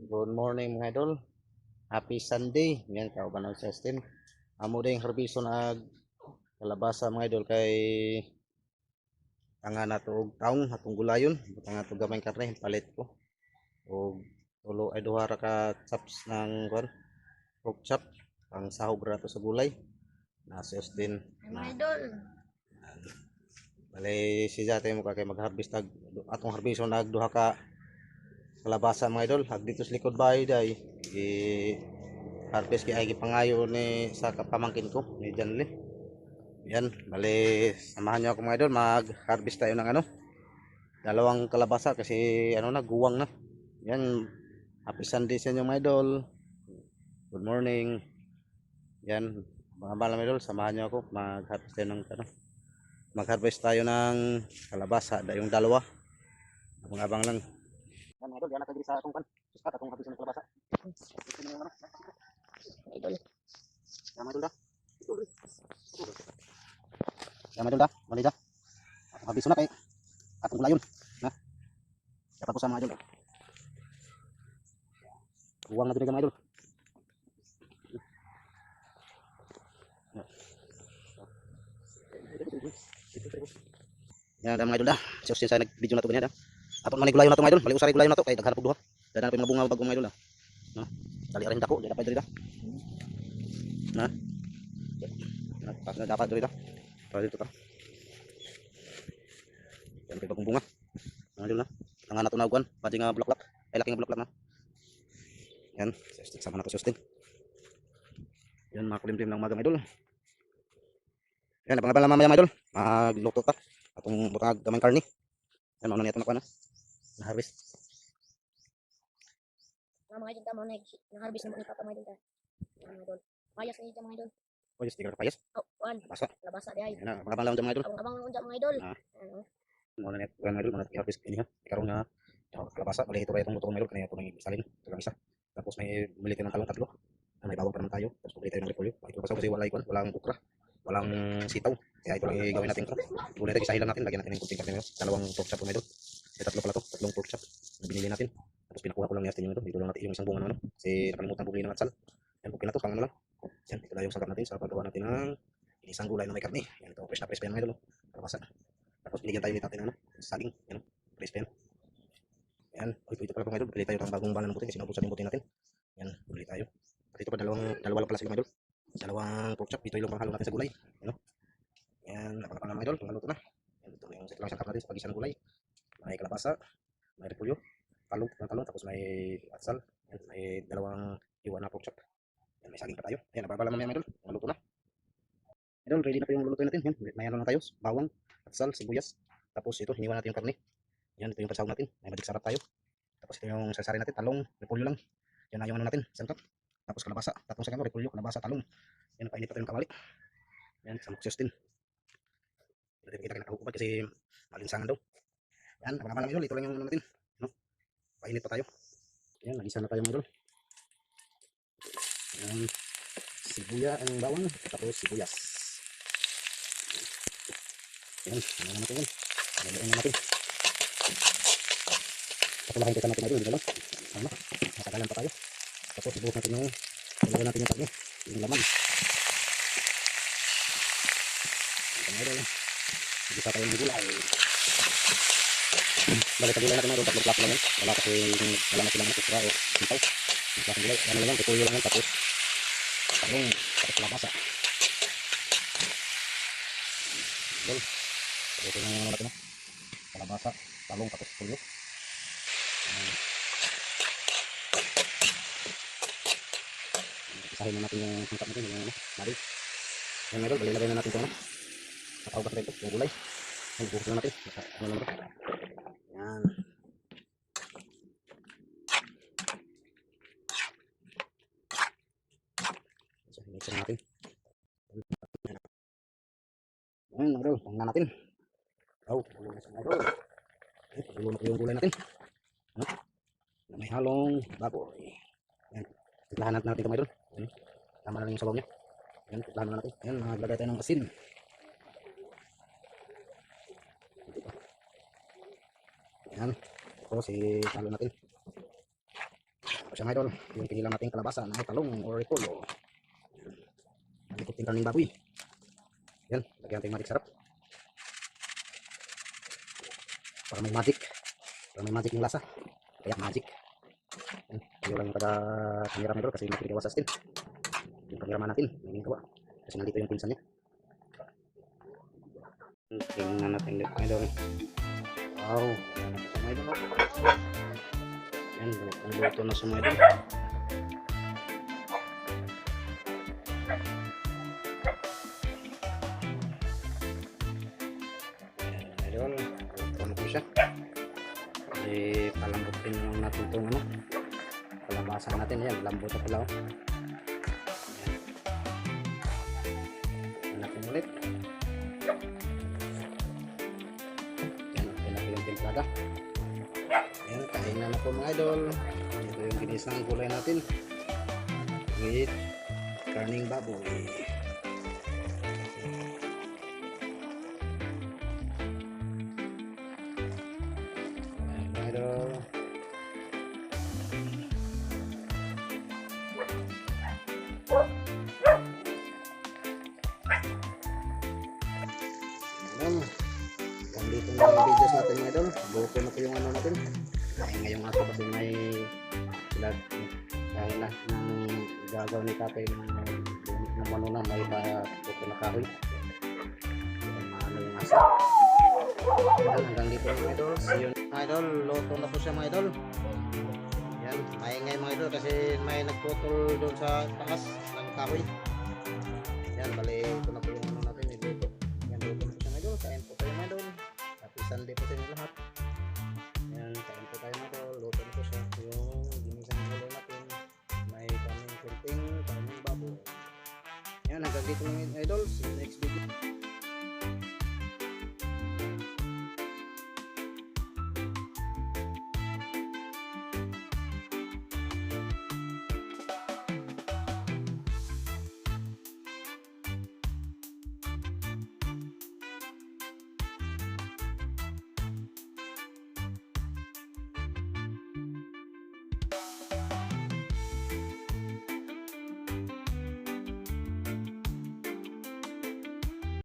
Good morning mga idol. Happy Sunday. Yan kauban sa Justin. Amo ding harbiso nag kalabasa mga idol kay tanga na og taong atong gulayon, tanga to gamay karne palit ko. Og tulo ay duha ra ka chops ng pork chop pang sahog ra to sa gulay. Na si Justin Mga idol. bale si Jate mo kay mag-harvest atong harbiso nag duha ka kalabasa mga idol. Hag dito sa likod bahay day. Harvest kay ay gipangayo ni sa kapamangkin ko ni Janly. Yan, bali samahan niyo ako mga idol, mag-harvest tayo ng dalawang kalabasa kasi na guwang na. Yan, happy Sunday sa inyo mga idol. Good morning. Yan, mga bala mga idol, samahan niyo ako mag-harvest tayo ng mag-harvest tayo ng kalabasa, yung dalawa. Abang-abang lang. Yan mga idol, yan nakagiri sa atong suskat atong harvest ng kalabasa. Idol. Yan mga idol da. Yan mga idol da, bali da. Atong harvest na kay atong gulayon. Na. Dapat ko sa mga idol. Buwang na dito mga idol. Yan mga idol da. Sus sa nag-video na to ganyan da. Aton man gulayon na to mga idol. Bali usari gulayon na to kay daghan po duha. Daghan pa mga bunga bagong mga idol da. No. Dali rin dako, di dapat diri da. Na. Pas na dapat diri da. Para dito ta. Yan kay bagong bunga. Mga idol na. Ang ana to na ugan, pati nga bulaklak. Ay laki nga bulaklak na. Yan, sama na ko sustain. Yan mga kulimlim ng mga idol. Yan, abang-abang lang mamaya mga idol. Magluto ta. Atong butang damang karni. Yan, mauna niya ito na na-harvest. Mga idol tama na-harvest na mo ni Papa mga idol. Mga idol. Payas ni mga idol. Oh, yes, tigil ka payas. Oh, wan. Labasa. Labasa di ay. Yan, abang-abang lang dyan mga idol. Abang unja mga idol. Ano? Mauna niya mga idol, mauna niya harvest ini ha. Ikaroon nga kalabasa, bali ito ba itong butong mga idol, kaya ito may salin, ito lang isa. Tapos may bili tayo ng talong tatlo. May bawang pa naman tayo. Tapos bili tayo ng repolyo. Ito kasi walang ukra. Walang sitaw. Kaya ito lang gawin natin. Gulay tayo, isahin lang natin. Lagyan natin ng kunting karne. Dalawang pork chop mga idol. May tatlo pala to. Tatlong pork chop na binili natin. Tapos pinakuha ko lang ni Justin yung ito. Dito lang natin yung isang bunga na ano. Kasi nakalimutan bumili ng atsal. Yan, okay na to. Pang ano lang. Yan, ito lang yung sagap natin sa paggawa natin ng isang gulay na may karne. Yan, ito. Fresh na fresh pa yan mga idol. Kalabasa. Tapos binigyan tayo ulit natin ng saging. Yan, fresh pa yan. Yan, ito pala mga idol. Bili tayo ng bagong bala ng buti kasi nabusan yung buti natin. Yan, bili tayo. At ito pa dalawa lang pala sila mga idol. Dalawang pork chop. Ito yung panghalo natin sa gulay. Ano? Yan, napakapang mga idol. Panghaluto na. Yan, ito yung set lang sangkap natin sa pag-isa ng gulay. May kalabasa, may repolyo, talong, tapos may atsal. Yan, may dalawang iwan na pork chop. Yan, may saging pa tayo. Yan, napapala mamaya mga idol. Panghaluto na. Idol, ready na po yung lulutuin natin. Yan, may ano na tayo. Bawang, atsal, sibuyas. Tapos ito, hiniwan natin yung karne. Yan, ito yung pansahog natin. May madik sarap tayo. Tapos ito yung sasarin natin. Talong, repolyo lang. Yan na yung ano natin. Sangkap. Tapos kalabasa, tatlong sagano, repolyo, kalabasa, talong. Yan, painit pa tayo ng kawali. Yan, samok Justin. Hindi kita kinakahukupad kasi malinsangan daw. Yan, abang-abang lang idol, ito lang yung ano natin. No? Painit pa tayo. Yan, nagisa na tayo mga idol. Yan, sibuya, ang bawang, tapos sibuyas. Yan, ano natin yan. Paglain natin. Kapulahin kita natin idol, hindi lang. Ano, masagalan pa tayo. Tapos ibuhos natin yung ilagay natin yung karne, yung laman. Ito na idol. Bisa tayo yung gulay. Balik sa gulay natin mga idol, tatlong plato lang yan. Wala kasi yung wala silang nakusra o sitaw. Yung klaseng gulay, ano lang yan, tutuyo lang yan. Tapos talong, tapos kalabasa. Idol. Ito lang yung ano natin no. Kalabasa, talong, tapos tuyo. Isahin na natin yung sangkap natin, yung mali. Yan mga idol, balilagay na natin ito. Nakaugas na ito, yung gulay. Ay, buhos na natin. Ano naman ito? Yan. So, mix na natin. Yan mga idol, pangna natin. Oh, ulo na sa mga idol. Ulo na yung gulay natin. Ano? May halong baboy. Yan. Tiplahan natin ito mga idol. Yan. Tama na lang yung sabaw niya. Yan, tiplahan na natin. Yan, maglagay tayo ng asin. Yan. Tapos, ihalo natin. siya mga idol. Yung pinilang nating kalabasa na talong or repolyo. Nalikot din karning baboy. Yan, lagyan natin magic sarap. Para may magic. Para may magic yung lasa. Kaya magic. Yan, tayo lang yung taga-camera mga idol kasi nakikigawa sa atin. Yung cameraman natin, may gawa. Kasi nandito yung pinsan niya. Tingnan natin dito mga idol. Wow, yan na sa mga idol. Yan, ang luto na sa mga idol. Yan, luto na po siya. Kasi palambutin lang natin itong ano. Palabasan natin, yan, lambot na pala. Yan natin ulit. Yan, natin yung timplaga. Ayan, kain na po mga idol. Ito yung ginisang gulay natin with karning baboy. Ayan mga idol. Ayan. Dito na yung videos natin mga idol. Buko na po yung ano natin. Dahil ngayong aso kasi may sila dahil na ng gagaw ni tatay ng ano na may buko na kahoy. Ano yung aso. Yan, hanggang dito mga idol. See you mga idol. Loto na po siya mga idol. Yan, maingay mga idol kasi may nagputol doon sa taas ng kahoy. Yan, bali ito na po yung ano natin. Niluto. Yan, luto na po siya mga idol. Kain po tayo mga idol. Happy Sunday po sa inyo lahat. Yan, kain po tayo mga idol. Luto na po siya. Yung ginisang gulay natin. May kaming kunting, kaming baboy. Yan, hanggang dito mga idol. See you next video.